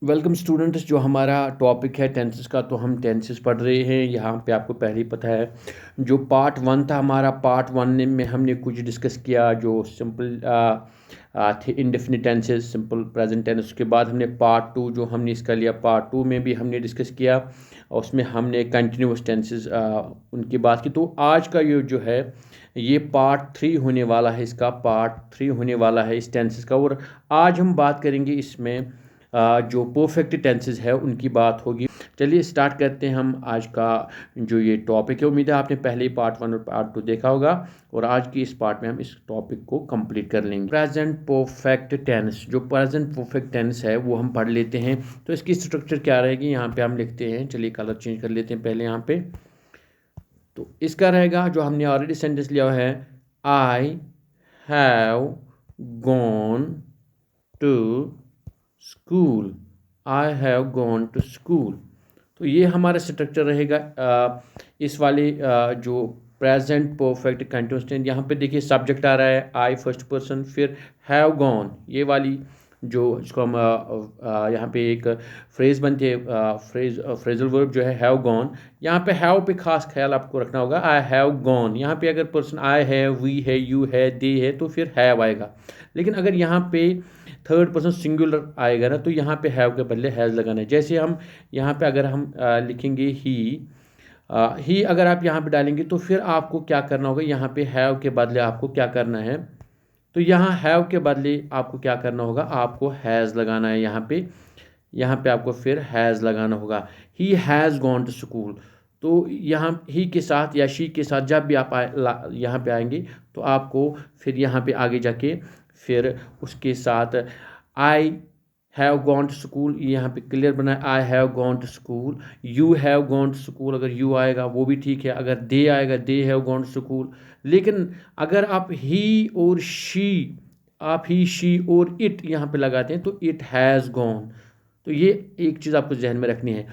Welcome students. जो हमारा topic है टेंसेस का, तो हम टेंसेस पढ़ रहे हैं। यहाँ पे आपको पहले ही पता है, जो पार्ट वन था हमारा, पार्ट वन में हमने कुछ डिस्कस किया जो सिंपल थे, indefinite tenses, simple present tense. उसके बाद हमने पार्ट टू जो हमने इसका लिया, पार्ट टू में भी हमने डिस्कस किया और उसमें हमने कंटिन्यूस टेंसेस उनकी बात की। तो आज का ये जो है, ये पार्ट थ्री होने वाला है, इसका पार्ट थ्री होने वाला है इस टेंसेस का। और आज हम बात करेंगे इसमें जो परफेक्ट टेंसेस है उनकी बात होगी। चलिए स्टार्ट करते हैं हम आज का जो ये टॉपिक है। उम्मीद है आपने पहले ही पार्ट वन और पार्ट टू देखा होगा और आज की इस पार्ट में हम इस टॉपिक को कंप्लीट कर लेंगे। प्रेजेंट परफेक्ट टेंस, जो प्रेजेंट परफेक्ट टेंस है वो हम पढ़ लेते हैं। तो इसकी स्ट्रक्चर क्या रहेगी, यहाँ पे हम लिखते हैं। चलिए कलर चेंज कर लेते हैं पहले यहाँ पे। तो इसका रहेगा, जो हमने ऑलरेडी सेंटेंस लिया है, I have gone to school. I have gone to school. तो ये हमारा स्ट्रक्चर रहेगा इस वाले जो प्रेजेंट परफेक्ट कंटिन्यूअस टेंस। यहाँ पे देखिए सब्जेक्ट आ रहा है आई फर्स्ट पर्सन, फिर हैव गॉन, ये वाली जो इसको हम यहाँ पे एक फ्रेज बनती है, फ्रेजल वर्ब जो है हैव गॉन। यहाँ पे हैव पे खास ख्याल आपको रखना होगा। आई हैव गॉन, यहाँ पे अगर पर्सन आई है, वी है, यू है, दे है, तो फिर हैव आएगा। लेकिन अगर यहाँ पे थर्ड पर्सन सिंगुलर आएगा ना, तो यहाँ पे हैव के बदले हैज़ लगाना है। जैसे हम यहाँ पे अगर हम लिखेंगे ही अगर आप यहाँ पे डालेंगे तो फिर आपको क्या करना होगा, यहाँ पे हैव के बदले आपको क्या करना है, तो यहाँ हैव के बदले आपको क्या करना होगा, आपको हैज़ लगाना है। यहाँ पे आपको फिर हैज़ लगाना होगा। He has gone to school. तो यहाँ ही के साथ या शी के साथ जब भी आप यहाँ पे आएंगे, तो आपको फिर यहाँ पे आगे जाके फिर उसके साथ I have gone to school, यहाँ पे क्लियर बना है, I have gone to school. You have gone to school, अगर यू आएगा वो भी ठीक है। अगर दे आएगा, they have gone to school. लेकिन अगर आप ही और शी, आप ही शी और इट यहाँ पे लगाते हैं, तो इट हैज़ गॉन। तो ये एक चीज़ आपको जहन में रखनी है।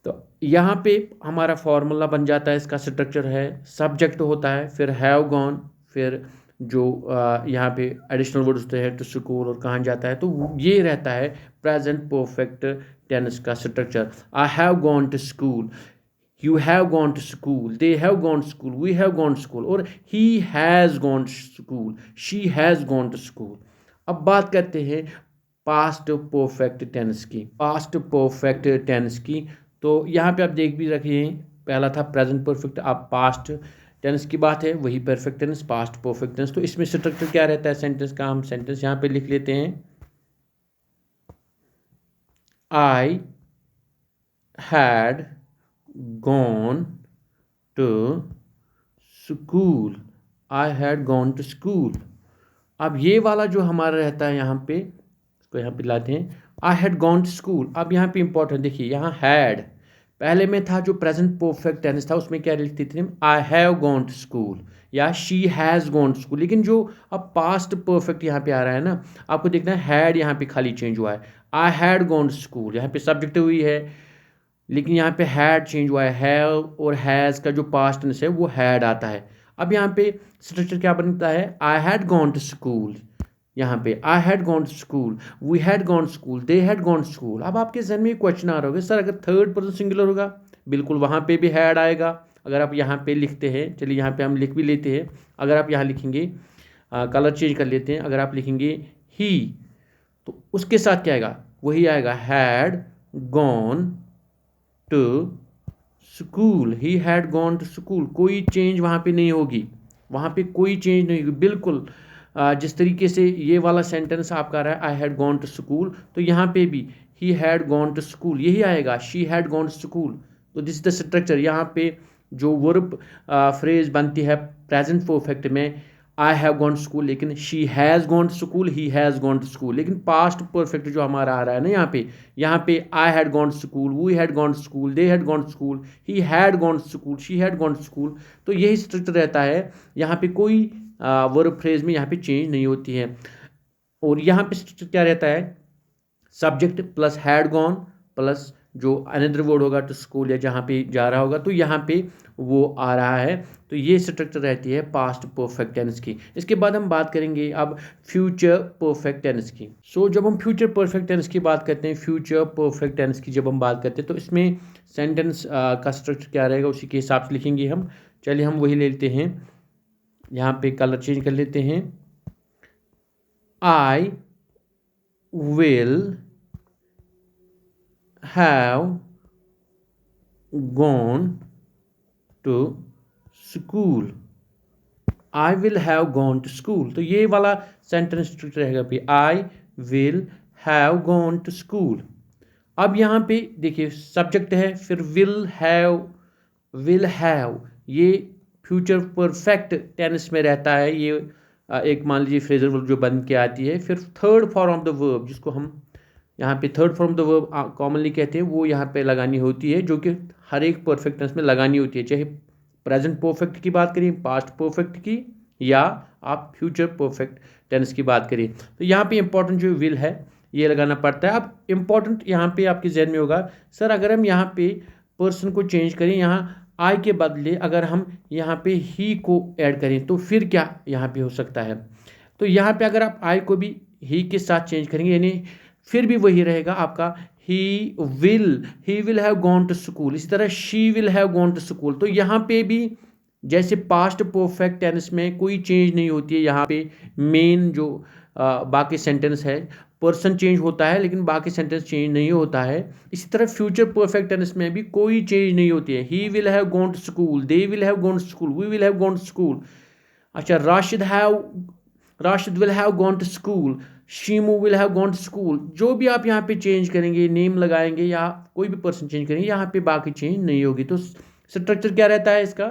तो यहाँ पे हमारा फॉर्मूला बन जाता है, इसका स्ट्रक्चर है, सब्जेक्ट होता है, फिर हैव गॉन, फिर जो यहाँ पे एडिशनल वर्ड्स होते हैं, टू स्कूल और कहाँ जाता है। तो ये रहता है प्रेजेंट परफेक्ट टेंस का structure. I have gone to school, you have gone to school, they have gone to school, we have gone to school, और he has gone to school, she has gone to school. अब बात करते हैं past perfect tense की, past perfect tense की। तो यहाँ पे आप देख भी रखिए, पहला था प्रेजेंट परफेक्ट, अब पास्ट टेंस की बात है, वही perfect tense, past perfect tense. तो इसमें स्ट्रक्चर क्या रहता है सेंटेंस का, हम सेंटेंस यहाँ पे लिख लेते हैं। I had gone to school, I had gone to school. अब ये वाला जो हमारा रहता है यहाँ पे, इसको यहाँ पे लाते हैं, I had gone to school. अब यहाँ पे इंपॉर्टेंट देखिए, यहाँ हैड पहले में था, जो प्रेजेंट परफेक्ट टेंस था उसमें क्या लिखती थी, I have gone to school या she has gone to school. लेकिन जो अब पास्ट परफेक्ट यहाँ पे आ रहा है ना, आपको देखना है हैड यहाँ पे खाली चेंज हुआ है। I had gone to school, यहाँ पे सब्जेक्ट हुई है, लेकिन यहाँ पे हैड चेंज हुआ है। हैव और हैज़ का जो पास्ट टेंस है वो हैड आता है। अब यहाँ पे स्ट्रक्चर क्या बनता है, I had gone to school, यहाँ पे I had gone to school, we had gone school, they had gone school. अब आपके जहन में क्वेश्चन आ रहा होगा, सर अगर थर्ड पर्सन सिंगुलर होगा, बिल्कुल वहाँ पे भी हैड आएगा। अगर आप यहाँ पे लिखते हैं, चलिए यहाँ पे हम लिख भी लेते हैं। अगर आप यहाँ लिखेंगे, कलर चेंज कर लेते हैं, अगर आप लिखेंगे ही, तो उसके साथ क्या आएगा, वही आएगा, had gone to school, he had gone to school. कोई चेंज वहाँ पे नहीं होगी, वहाँ पे कोई चेंज नहीं होगी, बिल्कुल जिस तरीके से ये वाला सेंटेंस आपका रहा है, I had gone to school, तो यहाँ पे भी he had gone to school यही आएगा, she had gone to school. तो दिस इज द स्ट्रक्चर। यहाँ पे जो वर्ब फ्रेज बनती है प्रेजेंट परफेक्ट में, I have gone to school, लेकिन she has gone to school, he has gone to school. लेकिन पास्ट परफेक्ट जो हमारा आ रहा है ना, यहाँ पे I had gone to school, we had gone to school, they had gone to school, he had gone to school, she had gone to school. तो यही स्ट्रक्चर रहता है। यहाँ पे कोई वर्ब फ्रेज में यहाँ पे चेंज नहीं होती है। और यहाँ पे स्ट्रक्चर क्या रहता है, subject plus had gone plus जो अनदर वर्ड होगा टू स्कूल या जहाँ पे जा रहा होगा तो यहाँ पे वो आ रहा है। तो ये स्ट्रक्चर रहती है पास्ट परफेक्ट टेंस की। इसके बाद हम बात करेंगे अब फ्यूचर परफेक्ट टेंस की। सो जब हम फ्यूचर परफेक्ट टेंस की बात करते हैं, फ्यूचर परफेक्ट टेंस की जब हम बात करते हैं तो इसमें सेंटेंस का स्ट्रक्चर क्या रहेगा उसी के हिसाब से लिखेंगे हम। चलिए हम वही ले लेते हैं, यहाँ पे कलर चेंज कर लेते हैं। I will have gone to school. I will have gone to school, तो ये वाला सेंटेंस स्ट्रक्चर रहेगा भी I will have gone to school. अब यहाँ पे देखिए सब्जेक्ट है, फिर विल हैव ये फ्यूचर परफेक्ट टेंस में रहता है। ये एक मान लीजिए फ्रेजल वर्ब जो बन के आती है। फिर third form of the verb जिसको हम यहाँ पे third form of the verb commonly कहते हैं, वो यहाँ पे लगानी होती है, जो कि हर एक परफेक्ट टेंस में लगानी होती है, चाहे प्रेजेंट परफेक्ट की बात करें, पास्ट परफेक्ट की, या आप फ्यूचर परफेक्ट टेंस की बात करिए। तो यहाँ पे इंपॉर्टेंट जो विल है ये लगाना पड़ता है। अब इंपॉर्टेंट यहाँ पे आपके जहन में होगा, सर अगर हम यहाँ पे पर्सन को चेंज करें, यहाँ आई के बदले अगर हम यहाँ पे ही को ऐड करें तो फिर क्या यहाँ पे हो सकता है। तो यहाँ पे अगर आप आई को भी ही के साथ चेंज करेंगे यानी फिर भी वही रहेगा आपका he will have gone to school. इसी तरह she will have gone to school. तो यहाँ पे भी जैसे पास्ट परफेक्ट टेंस में कोई चेंज नहीं होती है, यहाँ पे मेन जो बाकी सेंटेंस है पर्सन चेंज होता है लेकिन बाकी सेंटेंस चेंज नहीं होता है। इसी तरह फ्यूचर परफेक्ट टेंस में भी कोई चेंज नहीं होती है। He will have gone to school, they will have gone to school, we will have gone to school. अच्छा, Rashid will have gone to school, Shimu will have gone to school. जो भी आप यहाँ पे चेंज करेंगे, नेम लगाएंगे या कोई भी पर्सन चेंज करेंगे, यहाँ पे बाकी चेंज नहीं होगी। तो स्ट्रक्चर क्या रहता है इसका,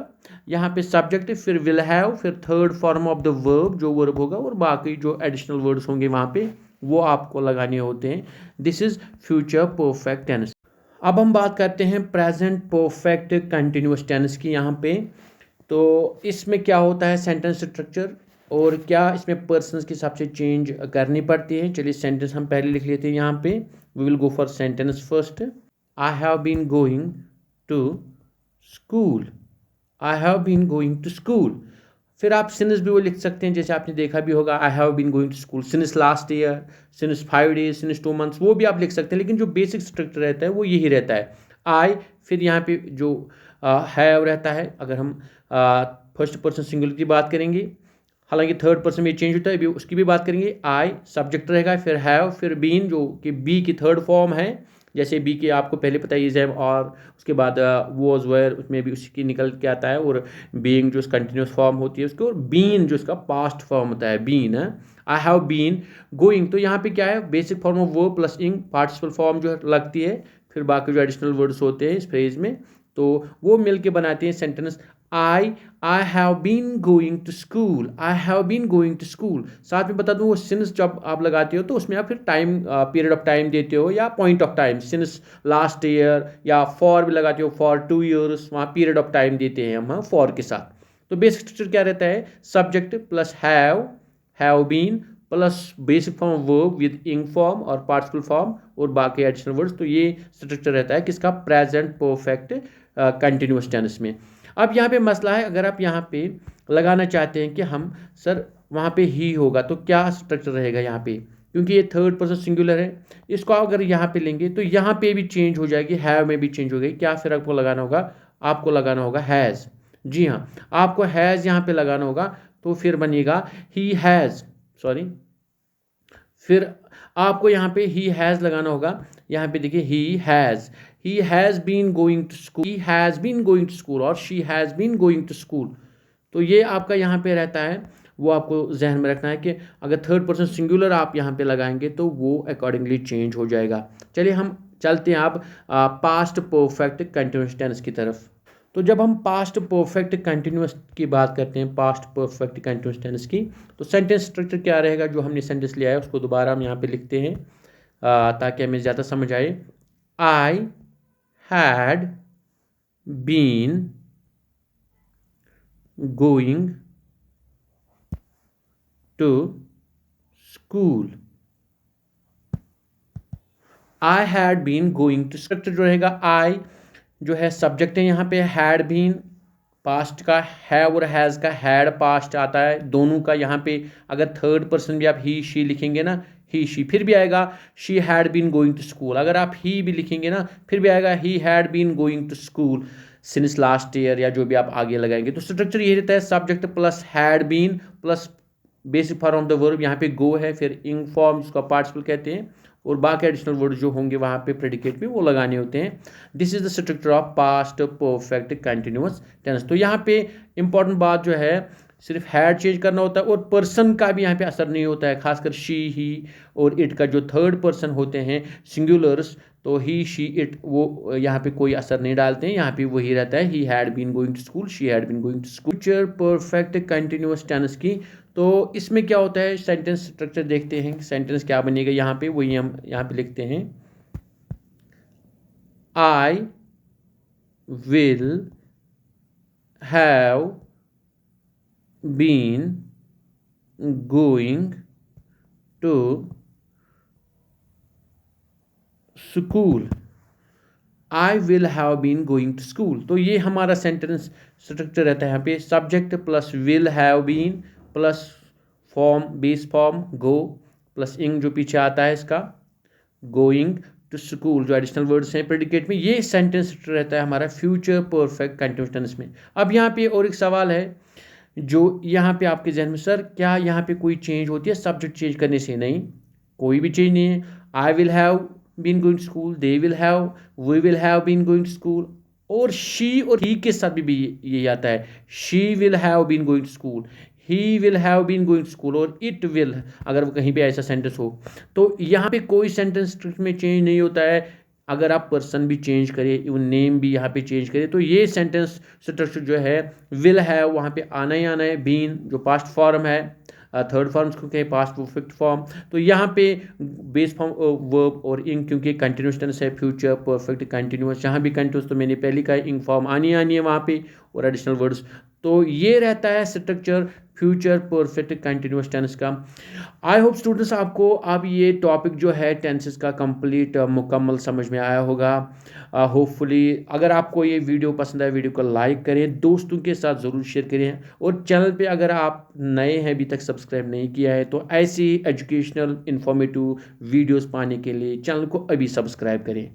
यहाँ पे सब्जेक्ट, फिर विल हैव, फिर third form of the verb जो वर्ब होगा, और बाकी जो एडिशनल वर्ड्स होंगे वहाँ पे वो आपको लगाने होते हैं। This is future perfect tense. अब हम बात करते हैं प्रेजेंट परफेक्ट कंटिन्यूअस टेंस की यहाँ पे। तो इसमें क्या होता है सेंटेंस स्ट्रक्चर और क्या इसमें पर्सन्स के हिसाब से चेंज करनी पड़ती है। चलिए सेंटेंस हम पहले लिख लेते हैं यहाँ पे। We will go for sentence first. I have been going to school, I have been going to school. फिर आप सिंस भी वो लिख सकते हैं, जैसे आपने देखा भी होगा, I have been going to school since last year, since 5 days, since 2 months, वो भी आप लिख सकते हैं। लेकिन जो बेसिक स्ट्रक्चर रहता है वो यही रहता है, आई, फिर यहाँ पे जो हैव रहता है। अगर हम फर्स्ट पर्सन सिंगुलर की बात करेंगे, हालांकि थर्ड पर्सन में चेंज होता है, उसकी भी बात करेंगे। आई सब्जेक्ट रहेगा, फिर हैव, फिर बीन जो कि बी की थर्ड फॉर्म है। जैसे बी के आपको पहले पता है इज, और उसके बाद वॉज, वेयर, उसमें भी उसकी निकल के आता है, और बीइंग जो कंटिन्यूस फॉर्म होती है उसको, और बीन जो इसका पास्ट फॉर्म होता है, बीन है। आई हैव बीन गोइंग, तो यहाँ पे क्या है, basic form of verb plus इंग, पार्टिसिपल फॉर्म जो लगती है, फिर बाकी जो एडिशनल वर्ड्स होते हैं इस फ्रेज में, तो वो मिलके बनाते हैं sentence. I have been going to school, I have been going to school. साथ में बता दूं, वो सिंस जब आप लगाते हो तो उसमें आप फिर टाइम, पीरियड ऑफ टाइम देते हो या point of time, since last year, या फॉर भी लगाते हो, फॉर 2 years, वहाँ पीरियड ऑफ टाइम देते हैं हम फॉर के साथ। तो बेसिक स्ट्रक्चर क्या रहता है, subject plus have been plus basic form verb with ing form और पार्टिसिपल फॉर्म और बाकी एडिशनल वर्ड्स। तो ये स्ट्रक्चर रहता है किसका, प्रेजेंट परफेक्ट कंटिन्यूअस टेंस में। अब यहाँ पे मसला है, अगर आप यहाँ पे लगाना चाहते हैं कि हम सर वहाँ पे ही होगा तो क्या स्ट्रक्चर रहेगा यहाँ पे, क्योंकि ये थर्ड पर्सन सिंगुलर है, इसको अगर यहाँ पे लेंगे तो यहाँ पे भी चेंज हो जाएगी, हैव में भी चेंज हो गई। क्या फिर आपको लगाना होगा, आपको लगाना होगा हैज़। जी हाँ, आपको हैज़ यहाँ पे लगाना होगा, तो फिर बनेगा ही हैज़, सॉरी, फिर आपको यहाँ पे ही हैज़ लगाना होगा। यहाँ पे देखिए he has been going to school, he has been going to school, और she has been going to school। तो ये आपका यहाँ पे रहता है, वो आपको जहन में रखना है कि अगर थर्ड पर्सन सिंगुलर आप यहाँ पे लगाएंगे तो वो अकॉर्डिंगली चेंज हो जाएगा। चलिए हम चलते हैं आप पास्ट परफेक्ट कंटिन्यूस टेंस की तरफ। तो जब हम पास्ट परफेक्ट कंटिन्यूस की बात करते हैं, पास्ट परफेक्ट कंटिन्यूस टेंस की, तो सेंटेंस स्ट्रक्चर क्या रहेगा, जो हमने सेंटेंस लिया है उसको दोबारा हम यहाँ पे लिखते हैं ताकि हमें ज़्यादा समझ आए। I had been going to school, I had been going to, structure जो रहेगा आई जो है सब्जेक्ट है यहाँ पे, हैड बीन पास्ट का, हैव और हैज़ का हैड पास्ट आता है दोनों का। यहाँ पे अगर थर्ड पर्सन भी आप ही शी लिखेंगे ना, ही शी, फिर भी आएगा she had been going to school. अगर आप ही भी लिखेंगे ना, फिर भी आएगा he had been going to school since last year, या जो भी आप आगे लगाएंगे। तो स्ट्रक्चर ये रहता है subject plus had been plus basic form of the verb, यहाँ पे गो है, फिर इंग फॉर्म जिसको पार्टिसिपल कहते हैं, और बाकी एडिशनल वर्ड जो होंगे वहाँ पे प्रेडिकेट में वो लगाने होते हैं। This is the structure of past perfect continuous tense. तो यहाँ पे इंपॉर्टेंट बात जो है सिर्फ हैड चेंज करना होता है, और पर्सन का भी यहाँ पे असर नहीं होता है, खासकर शी ही और इट का जो थर्ड पर्सन होते हैं सिंगुलर्स, तो ही शी इट वो यहाँ पे कोई असर नहीं डालते हैं, यहाँ पे वही रहता है he had been going to school, she had been going to school. Future perfect continuous tense की, तो इसमें क्या होता है सेंटेंस स्ट्रक्चर देखते हैं, सेंटेंस क्या बनेगा यहाँ पे, वही हम यहाँ पे लिखते हैं I will have been going to school, I will have been going to school. तो ये हमारा सेंटेंस स्ट्रक्चर रहता है यहाँ पे, subject plus will have been plus form base form go plus ing जो पीछे आता है इसका गोइंग टू स्कूल, जो एडिशनल वर्ड्स हैं प्रेडिकेट में, ये सेंटेंस स्ट्रक्चर रहता है हमारा फ्यूचर परफेक्ट कंटिन्यूअस टेंस में। अब यहाँ पे और एक सवाल है जो यहाँ पे आपके जहन में, सर क्या यहाँ पे कोई चेंज होती है सब्जेक्ट चेंज करने से? नहीं, कोई भी चेंज नहीं है। I will have been going to school, they will have, we will have been going to school, और शी और ही के साथ भी ये आता है, she will have been going to school, he will have been going to school, और it will, अगर वो कहीं पे ऐसा सेंटेंस हो। तो यहाँ पे कोई सेंटेंस में चेंज नहीं होता है। अगर आप पर्सन भी चेंज करें, इवन नेम भी यहाँ पे चेंज करें, तो ये सेंटेंस स्ट्रक्चर जो है विल है वहाँ पे आना ही आना है। बीन जो पास्ट फॉर्म है, थर्ड फॉर्म को कहें पास्ट परफेक्ट फॉर्म, तो यहाँ पे बेस फॉर्म वर्ब और इंग, क्योंकि कंटिन्यूस टेंस है फ्यूचर परफेक्ट कंटिन्यूस, जहाँ भी कंटिन्यूस तो मैंने पहले कहा इंग फॉर्म आनी है वहाँ पे, और एडिशनल वर्ड्स। तो ये रहता है structure future perfect continuous tense का। आई होप स्टूडेंट्स आपको अब ये टॉपिक जो है टेंसेस का कंप्लीट मुकम्मल समझ में आया होगा। होपफुली अगर आपको ये वीडियो पसंद आए, वीडियो को लाइक करें, दोस्तों के साथ ज़रूर शेयर करें, और चैनल पे अगर आप नए हैं अभी तक सब्सक्राइब नहीं किया है, तो ऐसी एजुकेशनल इंफॉर्मेटिव वीडियोस पाने के लिए चैनल को अभी सब्सक्राइब करें।